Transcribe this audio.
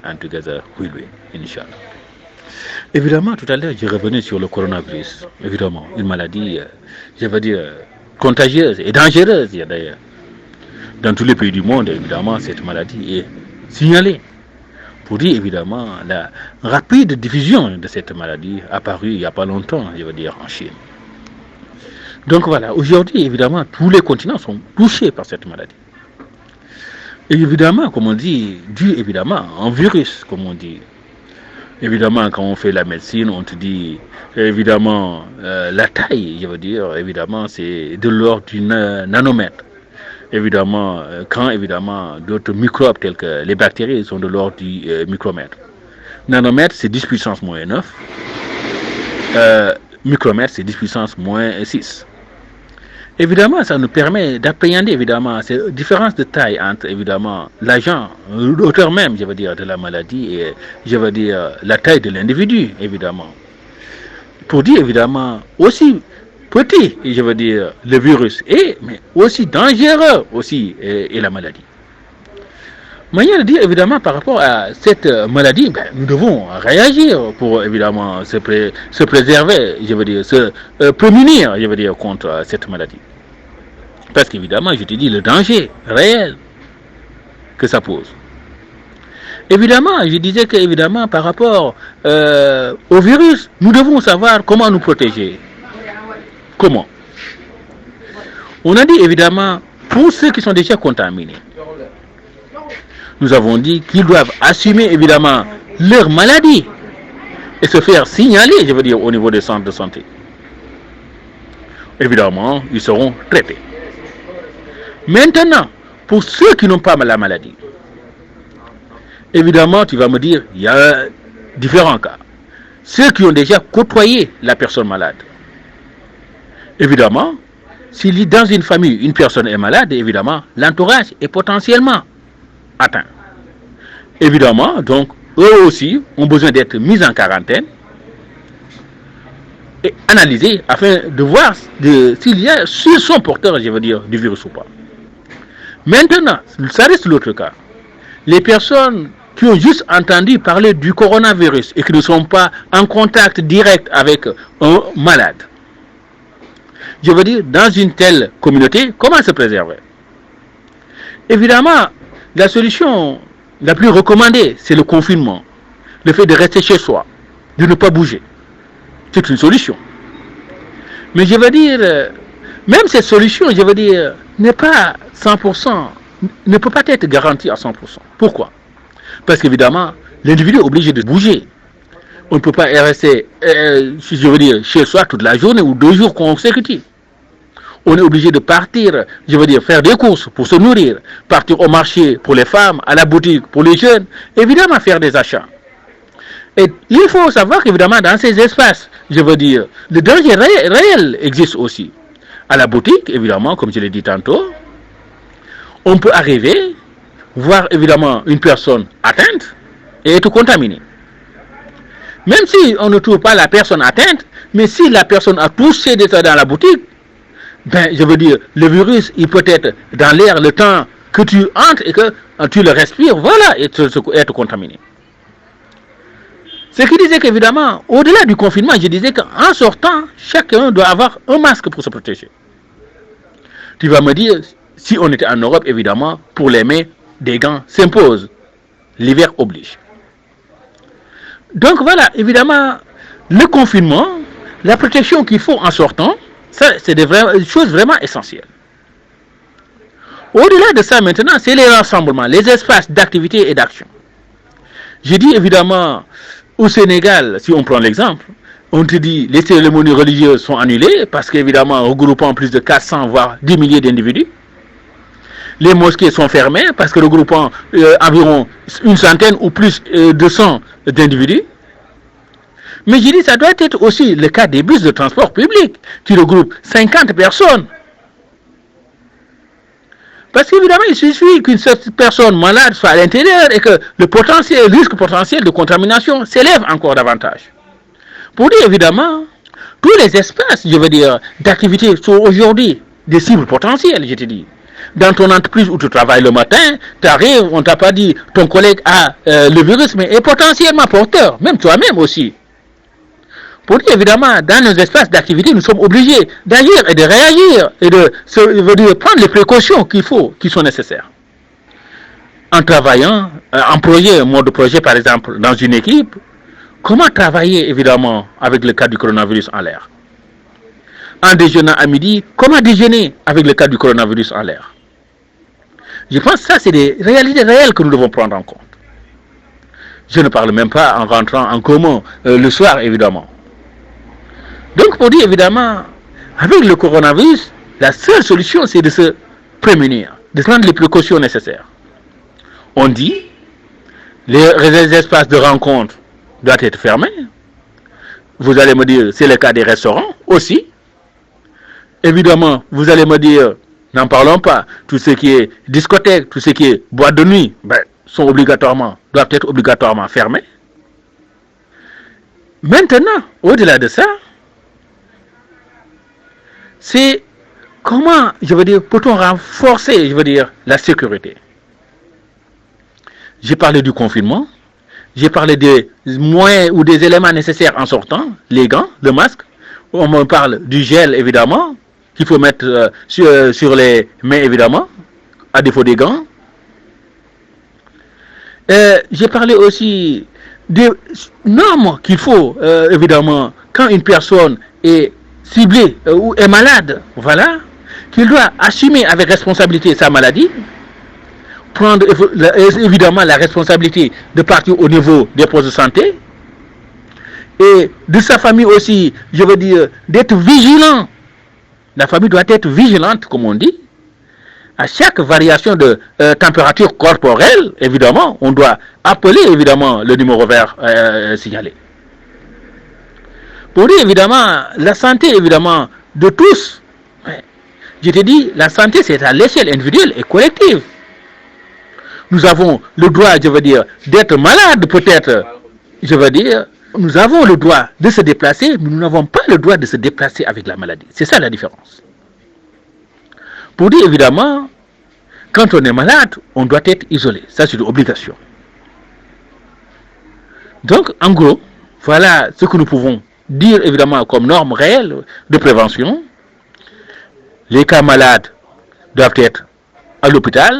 and together we'll win, Inch'Allah. Évidemment, tout à l'heure, je revenais sur le coronavirus. Évidemment, une maladie, je veux dire, contagieuse et dangereuse, d'ailleurs. Dans tous les pays du monde, évidemment, cette maladie est signalée. Pour dire, évidemment, la rapide diffusion de cette maladie apparue il n'y a pas longtemps, je veux dire, en Chine. Donc voilà, aujourd'hui, évidemment, tous les continents sont touchés par cette maladie. Et évidemment, comme on dit, dû évidemment à un virus, comme on dit. Évidemment, quand on fait la médecine, on te dit, évidemment, la taille, je veux dire, évidemment, c'est de l'ordre du nanomètre. Évidemment, quand évidemment d'autres microbes tels que les bactéries sont de l'ordre du micromètre. Nanomètre, c'est 10 puissance moins 9. Micromètre, c'est 10 puissance moins 6. Évidemment, ça nous permet d'appréhender évidemment ces différences de taille entre évidemment l'agent, l'auteur même, je veux dire, de la maladie et je veux dire la taille de l'individu, évidemment. Pour dire évidemment aussi petit, je veux dire, le virus est, mais aussi dangereux aussi et la maladie. Manière de dire évidemment par rapport à cette maladie, nous devons réagir pour évidemment se préserver, je veux dire, se prémunir, je veux dire, contre cette maladie. Parce qu'évidemment, je te dis le danger réel que ça pose. Évidemment, je disais que évidemment par rapport au virus, nous devons savoir comment nous protéger. Comment? On a dit évidemment pour ceux qui sont déjà contaminés. Nous avons dit qu'ils doivent assumer évidemment leur maladie et se faire signaler, je veux dire, au niveau des centres de santé. Évidemment, ils seront traités. Maintenant, pour ceux qui n'ont pas la maladie, évidemment, tu vas me dire, il y a différents cas. Ceux qui ont déjà côtoyé la personne malade. Évidemment, si dans une famille, une personne est malade, évidemment, l'entourage est potentiellement atteint. Évidemment, donc, eux aussi ont besoin d'être mis en quarantaine et analysés afin de voir s'ils sont porteurs, je veux dire, du virus ou pas. Maintenant, ça reste l'autre cas. Les personnes qui ont juste entendu parler du coronavirus et qui ne sont pas en contact direct avec un malade. Je veux dire, dans une telle communauté, comment se préserver? Évidemment, la solution la plus recommandée, c'est le confinement. Le fait de rester chez soi, de ne pas bouger. C'est une solution. Mais je veux dire, même cette solution, je veux dire, n'est pas 100%, ne peut pas être garantie à 100%. Pourquoi? Parce qu'évidemment, l'individu est obligé de bouger. On ne peut pas rester, je veux dire, chez soi toute la journée ou 2 jours consécutifs. On est obligé de partir, je veux dire, faire des courses pour se nourrir, partir au marché pour les femmes, à la boutique pour les jeunes, évidemment faire des achats. Et il faut savoir qu'évidemment, dans ces espaces, je veux dire, le danger réel existe aussi. À la boutique, évidemment, comme je l'ai dit tantôt, on peut arriver, voir évidemment une personne atteinte et être contaminée. Même si on ne trouve pas la personne atteinte, mais si la personne a touché des dans la boutique, je veux dire, le virus, il peut être dans l'air le temps que tu entres et que tu le respires, voilà, et être contaminé. Ce qui disait qu'évidemment, au-delà du confinement, je disais qu'en sortant, chacun doit avoir un masque pour se protéger. Tu vas me dire, si on était en Europe, évidemment, pour les mains, des gants s'imposent. L'hiver oblige. Donc voilà, évidemment, le confinement, la protection qu'il faut en sortant, ça, c'est des choses vraiment essentielles. Au-delà de ça, maintenant, c'est les rassemblements, les espaces d'activité et d'action. Je dis évidemment, au Sénégal, si on prend l'exemple, on te dit les cérémonies religieuses sont annulées parce qu'évidemment, regroupant plus de 400 voire 10 milliers d'individus. Les mosquées sont fermées parce que regroupant environ une centaine ou plus de 100 d'individus. Mais je dis, ça doit être aussi le cas des bus de transport public qui regroupent 50 personnes. Parce qu'évidemment, il suffit qu'une seule personne malade soit à l'intérieur et que le risque potentiel de contamination s'élève encore davantage. Pour dire évidemment, tous les espaces, je veux dire, d'activité sont aujourd'hui des cibles potentielles, je te dis. dans ton entreprise où tu travailles le matin, tu arrives, on t'a pas dit, ton collègue a le virus, mais est potentiellement porteur, même toi-même aussi. Pour dire, évidemment, dans nos espaces d'activité, nous sommes obligés d'agir et de réagir et de prendre les précautions qu'il faut, qui sont nécessaires. En travaillant, employer un mode de projet, par exemple, dans une équipe, comment travailler, évidemment, avec le cas du coronavirus en l'air? En déjeunant à midi, comment déjeuner avec le cas du coronavirus en l'air? Je pense que ça, c'est des réalités réelles que nous devons prendre en compte. Je ne parle même pas en rentrant en commun le soir, évidemment. Donc, pour dire, évidemment, avec le coronavirus, la seule solution, c'est de se prémunir, de prendre les précautions nécessaires. On dit, les espaces de rencontre doivent être fermés. Vous allez me dire, c'est le cas des restaurants aussi. Évidemment, vous allez me dire, n'en parlons pas, tout ce qui est discothèque, tout ce qui est boîte de nuit, doivent être obligatoirement fermés. Maintenant, au-delà de ça, c'est comment, peut-on renforcer, la sécurité. J'ai parlé du confinement, j'ai parlé des moyens ou des éléments nécessaires en sortant, les gants, le masque, on me parle du gel, évidemment, qu'il faut mettre sur les mains, évidemment, à défaut des gants. J'ai parlé aussi des normes qu'il faut, évidemment, quand une personne est ciblée ou est malade, voilà, qu'il doit assumer avec responsabilité sa maladie, prendre évidemment la responsabilité de partir au niveau des postes de santé, et de sa famille aussi, d'être vigilant. La famille doit être vigilante, comme on dit. À chaque variation de température corporelle, évidemment, on doit appeler, évidemment, le numéro vert signalé. Pour dire, évidemment, la santé, évidemment, de tous. Je te dis, la santé, c'est à l'échelle individuelle et collective. Nous avons le droit, d'être malade, peut-être. Nous avons le droit de se déplacer, mais nous n'avons pas le droit de se déplacer avec la maladie. C'est ça la différence. Pour dire, évidemment, quand on est malade, on doit être isolé. Ça, c'est une obligation. Donc, en gros, voilà ce que nous pouvons dire, évidemment, comme norme réelle de prévention. Les cas malades doivent être à l'hôpital.